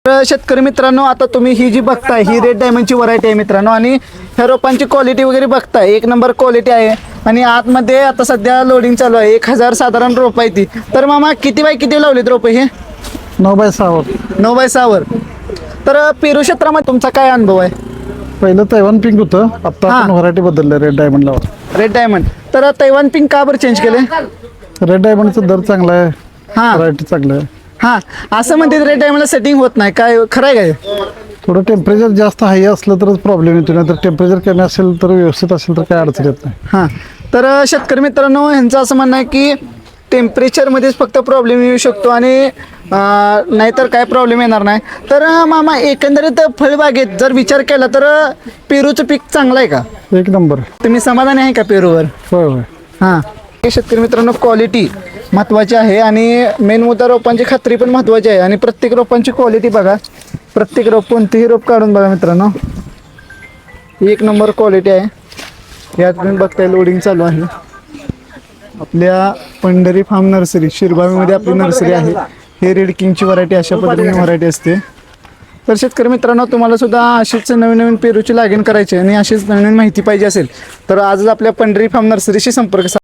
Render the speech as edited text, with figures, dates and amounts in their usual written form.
तर शेतकरी मित्रांनो, आता तुम्ही ही जी बघताय ही रेड डायमंडची व्हरायटी आहे मित्रांनो, आणि ह्या रोपांची क्वालिटी वगैरे बघताय, एक नंबर क्वालिटी आहे. आणि आतमध्ये आता सध्या लोडिंग चालू आहे. 1000 साधारण रोप आहे ती. तर मामा किती बाय किती लावलेत रोप हे? 9x6 वर. 9x6 वर. तर पेरू क्षेत्रामध्ये तुमचा काय अनुभव आहे? पहिलं तैवान पिंक होतं, आता हा. आपण व्हरायटी बदललं रेड डायमंडला. Red diamond. तर तैवान पिंक का बरं चेंज केले? रेड डायमंडचा दर चांगला आहे, हा व्हरायटी चांगलं आहे. हा, असं म्हणते रेड डायमंडला सेटिंग होत नाही, काय खरं आहे काय? थोडं टेम्परेचर जास्त हाय असलं तरच प्रॉब्लेम येतो, नाही तर टेम्परेचर कमी असेल तर व्यवस्थित असेल तर काय अडचण येत नाही. हां, तर शेतकरी मित्रांनो, ह्यांचं असं म्हणणं आहे की टेम्परेचरमध्येच फक्त प्रॉब्लेम येऊ शकतो आणि नाहीतर काय प्रॉब्लेम येणार नाही. तर मामा, एकंदरीत फळबागेत जर विचार केला तर पेरूचं पीक चांगलं आहे का? एक नंबर. तुम्ही समाधानी आहे का पेरूवर? होय होय. हां, शेतकरी मित्रांनो, क्वालिटी महत्त्वाची आहे आणि मेन मुद्दा रोपांची खात्री पण महत्त्वाची आहे. आणि प्रत्येक रोपांची क्वालिटी बघा, प्रत्येक रोप कोणतेही रोप काढून बघा मित्रांनो, एक नंबर क्वालिटी आहे. यात तुम्ही बघताय लोडिंग चालू आहे. आपल्या पंढरी फार्म नर्सरी शिरबावीमध्ये आपली नर्सरी आहे. हे रेड किंगची व्हरायटी अशा पद्धतीने व्हरायटी असते. तर शेतकरी मित्रांनो, तुम्हाला सुद्धा अशीच नवीन नवीन पेरूची लागण करायची आणि अशीच नवीन नवीन माहिती पाहिजे असेल तर आजच आपल्या पंढरी फार्म नर्सरीशी संपर्क